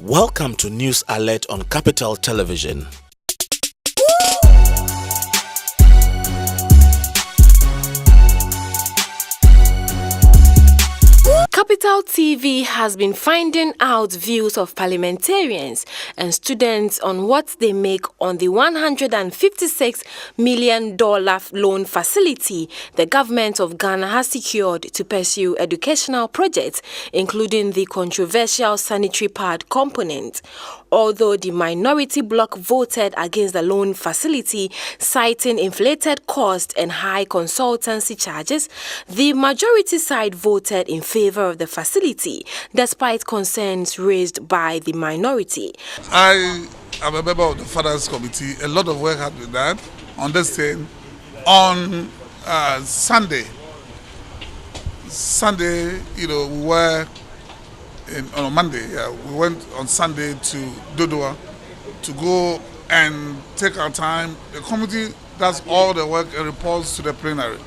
Welcome to News Alert on Capital Television. Capital TV has been finding out views of parliamentarians and students on what they make on the $156 million loan facility the government of Ghana has secured to pursue educational projects, including the controversial sanitary pad component. Although the minority bloc voted against the loan facility, citing inflated costs and high consultancy charges, the majority side voted in favor of the facility, despite concerns raised by the minority. I am a member of the Finance Committee. A lot of work has been done on this thing. On Sunday, we were on Monday. We went on Sunday to Dodowa to go and take our time. The committee does all the work and reports to the plenary.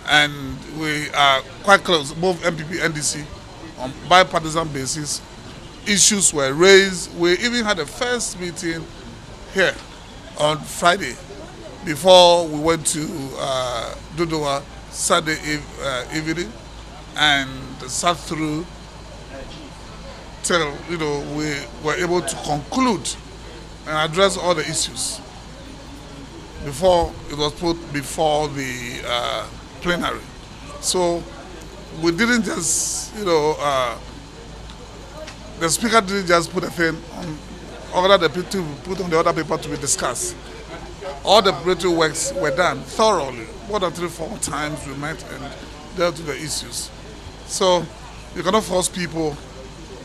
And we are quite close, both MPP and NDC, on bipartisan basis. Issues were raised. We even had a first meeting here on Friday before we went to Dodowa Saturday evening and sat through till we were able to conclude and address all the issues before it was put before the plenary. So we didn't just, the speaker didn't just put a thing on order the people put on the other paper to be discussed. All the preparatory works were done thoroughly. More than 3-4 times we met and dealt with the issues. So you cannot force people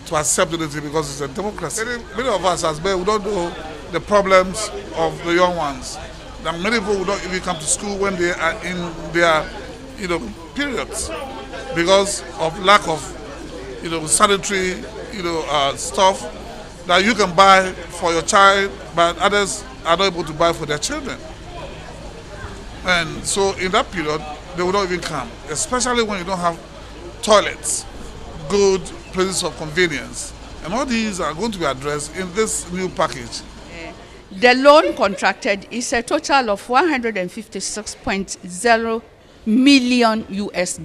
to accept anything because it's a democracy. Many of us as men, we don't know the problems of the young ones. That many people will not even come to school when they are in their periods because of lack of sanitary stuff that you can buy for your child, but others are not able to buy for their children. And so in that period, they will not even come, especially when you don't have toilets, good places of convenience. And all these are going to be addressed in this new package. The loan contracted is a total of $156.0 million US.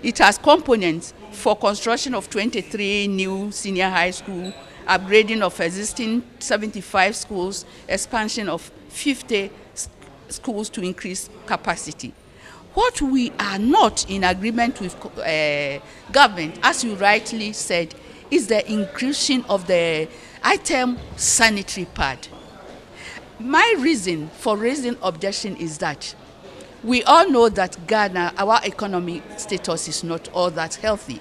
It has components for construction of 23 new senior high school, upgrading of existing 75 schools, expansion of 50 schools to increase capacity. What we are not in agreement with government, as you rightly said, is the inclusion of the item sanitary pad. My reason for raising objection is that we all know that Ghana, our economic status is not all that healthy.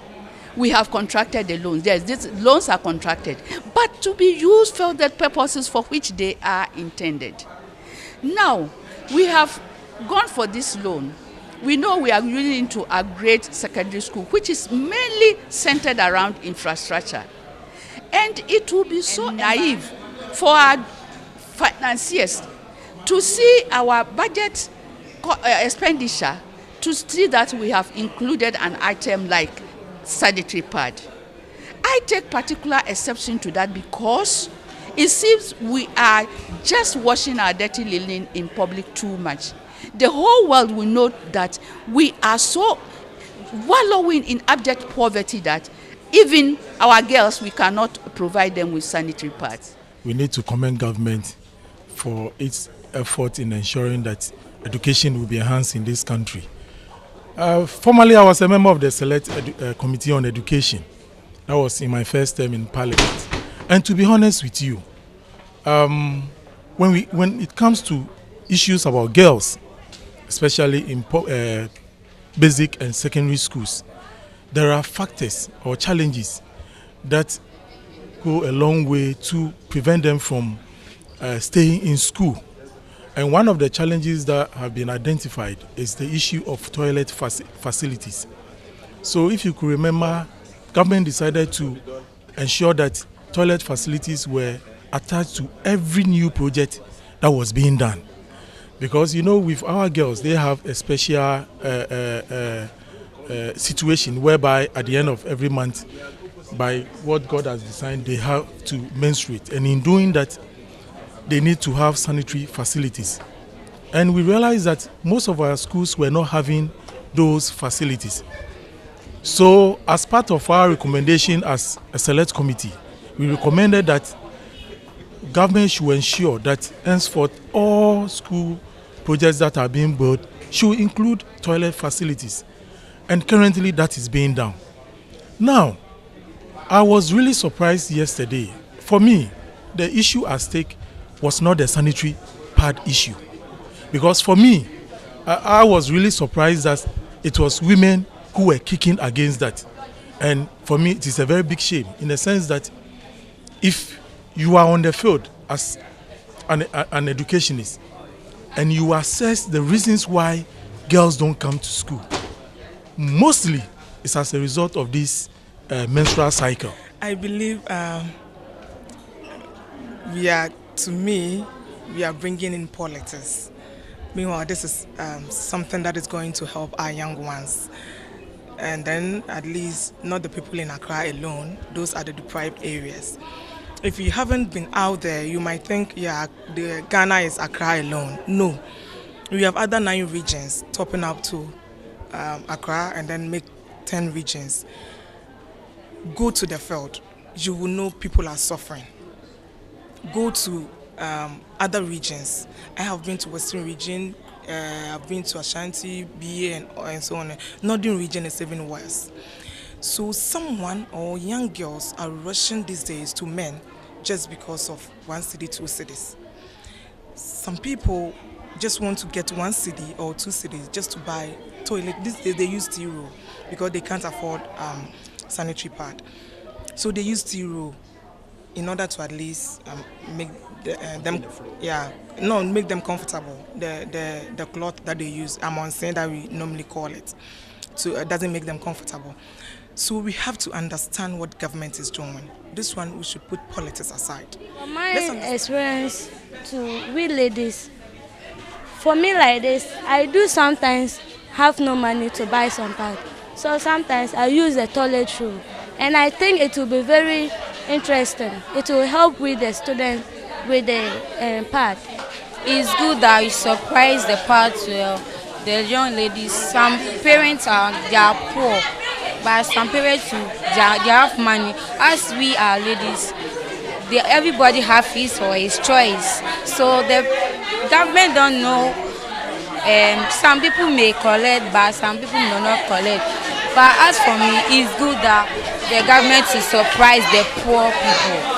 We have contracted the loans. Yes, these loans are contracted, but to be used for the purposes for which they are intended. Now, we have gone for this loan. We know we are willing to upgrade secondary school, which is mainly centered around infrastructure. And it will be so naive for our financiers to see our budget expenditure to see that we have included an item like sanitary pad. I take particular exception to that because it seems we are just washing our dirty linen in public too much. The whole world will know that we are so wallowing in abject poverty that even our girls, we cannot provide them with sanitary pads. We need to commend government for its effort in ensuring that education will be enhanced in this country. Formerly, I was a member of the Select Committee on Education. That was in my first term in Parliament. And to be honest with you, when it comes to issues about girls, especially in basic and secondary schools, there are factors or challenges that go a long way to prevent them from staying in school. And one of the challenges that have been identified is the issue of toilet facilities. So if you could remember, government decided to ensure that toilet facilities were attached to every new project that was being done. Because, with our girls, they have a special situation whereby at the end of every month, by what God has designed, they have to menstruate. And in doing that, they need to have sanitary facilities. And we realized that most of our schools were not having those facilities. So as part of our recommendation as a select committee, we recommended that government should ensure that henceforth all school projects that are being built should include toilet facilities. And currently that is being done. Now, I was really surprised yesterday. For me, the issue at stake was not the sanitary pad issue. Because for me, I was really surprised that it was women who were kicking against that. And for me, it is a very big shame in the sense that if you are on the field as an educationist and you assess the reasons why girls don't come to school, mostly it's as a result of this menstrual cycle. I believe we are bringing in politics. Meanwhile, this is something that is going to help our young ones. And then at least not the people in Accra alone, those are the deprived areas. If you haven't been out there, you might think, yeah, Ghana is Accra alone. No, we have other 9 regions topping up to Accra and then make 10 regions. Go to the field, you will know people are suffering. Go to other regions. I have been to Western region, I've been to Ashanti, BA and so on. Northern region is even worse. So someone or young girls are rushing these days to men just because of 1 city, 2 cities. Some people just want to get 1 city or 2 cities just to buy toilet. These days they use T-roll because they can't afford sanitary pad. So they use T-roll in order to at least make make them comfortable. The cloth that they use, I'm on saying that we normally call it, so it doesn't make them comfortable. So we have to understand what government is doing. This one we should put politics aside. My experience to we ladies, for me like this, I do sometimes have no money to buy some pad. So sometimes I use the toilet roll, and I think it will be very interesting. It will help with the students with the pad. It's good that you surprise the pad to the young ladies. Some parents they are poor, but some parents too, they have money. As we are ladies, everybody have his or his choice. So the government don't know. Some people may collect, but some people do not collect. But as for me, it's good that the government will surprise the poor people.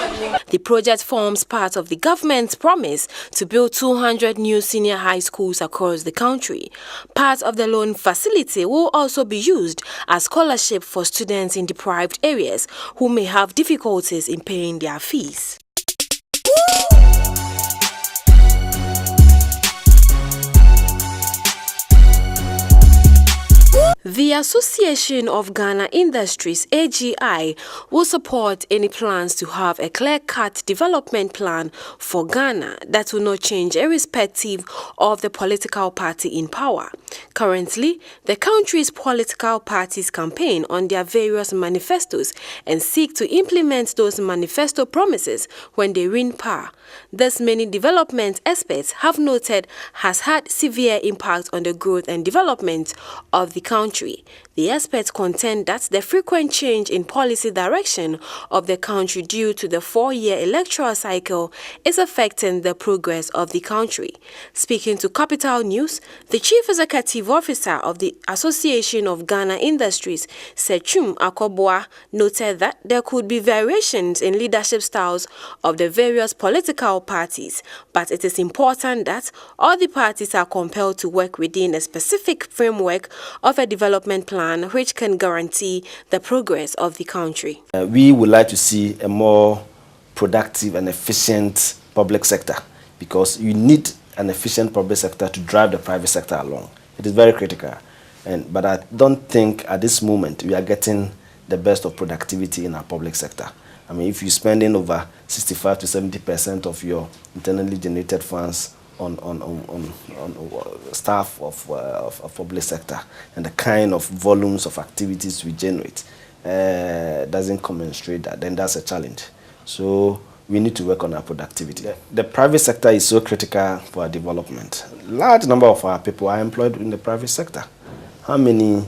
The project forms part of the government's promise to build 200 new senior high schools across the country. Part of the loan facility will also be used as scholarship for students in deprived areas who may have difficulties in paying their fees. The Association of Ghana Industries, AGI, will support any plans to have a clear-cut development plan for Ghana that will not change irrespective of the political party in power. Currently, the country's political parties campaign on their various manifestos and seek to implement those manifesto promises when they win power. Thus, many development experts have noted has had severe impact on the growth and development of the country. The experts contend that the frequent change in policy direction of the country due to the 4-year electoral cycle is affecting the progress of the country. Speaking to Capital News, the Chief Executive Officer of the Association of Ghana Industries, Sechum Akobwa, noted that there could be variations in leadership styles of the various political parties, but it is important that all the parties are compelled to work within a specific framework of a development plan which can guarantee the progress of the country. We would like to see a more productive and efficient public sector, because you need an efficient public sector to drive the private sector along. It is very critical. But I don't think at this moment we are getting the best of productivity in our public sector. I mean, if you're spending over 65 to 70% of your internally generated funds on staff of public sector and the kind of volumes of activities we generate, doesn't commensurate that, then that's a challenge. So we need to work on our productivity. The private sector is so critical for our development. Large number of our people are employed in the private sector. How many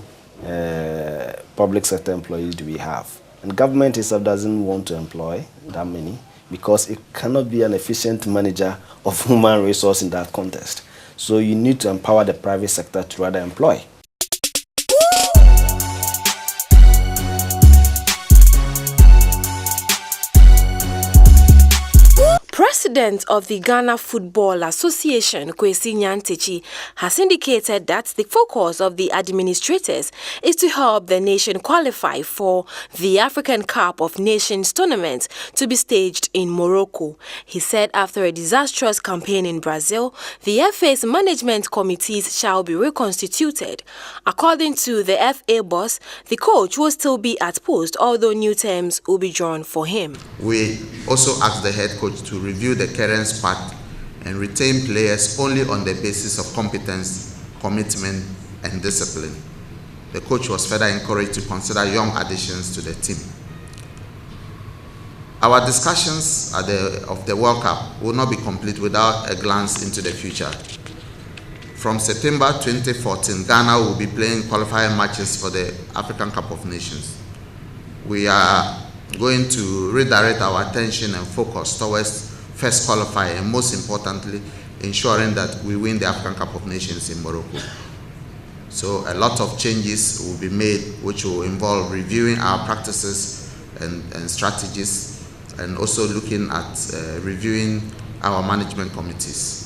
public sector employees do we have? And government itself doesn't want to employ that many because it cannot be an efficient manager of human resource in that context. So you need to empower the private sector to rather employ. President of the Ghana Football Association, Kwesi Nyantakyi, has indicated that the focus of the administrators is to help the nation qualify for the African Cup of Nations tournament to be staged in Morocco. He said after a disastrous campaign in Brazil, the FA's management committees shall be reconstituted. According to the FA boss, the coach will still be at post, although new terms will be drawn for him. We also asked the head coach to review the current squad and retain players only on the basis of competence, commitment, and discipline. The coach was further encouraged to consider young additions to the team. Our discussions of the World Cup will not be complete without a glance into the future. From September 2014, Ghana will be playing qualifying matches for the African Cup of Nations. We are going to redirect our attention and focus towards first qualifying and most importantly, ensuring that we win the African Cup of Nations in Morocco. So a lot of changes will be made which will involve reviewing our practices and strategies and also looking at reviewing our management committees.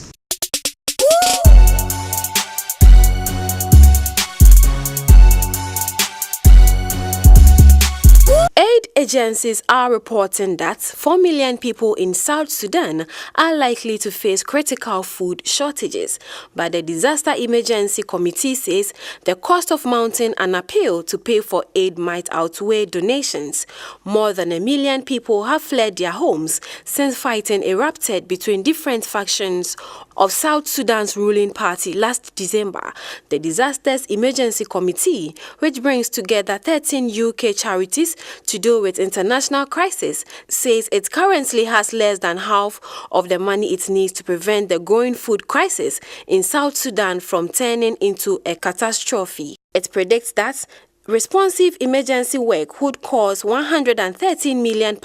Aid agencies are reporting that 4 million people in South Sudan are likely to face critical food shortages. But the Disaster Emergency Committee says the cost of mounting an appeal to pay for aid might outweigh donations. More than 1 million people have fled their homes since fighting erupted between different factions of South Sudan's ruling party last December. The Disasters Emergency Committee, which brings together 13 UK charities to deal with international crisis, says it currently has less than half of the money it needs to prevent the growing food crisis in South Sudan from turning into a catastrophe. It predicts that responsive emergency work would cost £113 million,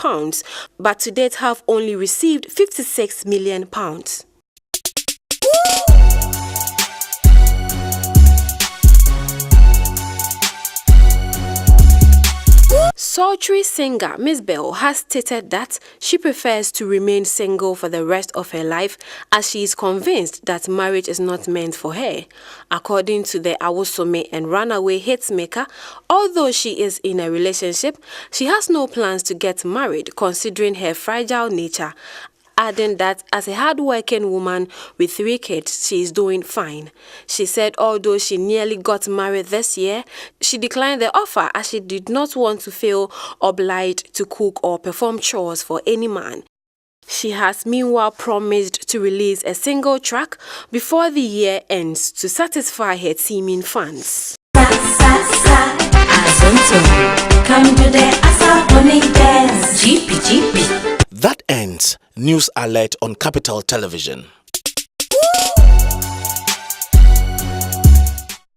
but to date have only received £56 million. Sultry singer Miss Bell has stated that she prefers to remain single for the rest of her life as she is convinced that marriage is not meant for her. According to the Awosome and Runaway hitmaker, although she is in a relationship, she has no plans to get married considering her fragile nature, adding that as a hard-working woman with 3 kids, she is doing fine. She said although she nearly got married this year, she declined the offer as she did not want to feel obliged to cook or perform chores for any man. She has meanwhile promised to release a single track before the year ends to satisfy her teeming fans. That ends News Alert on Capital Television.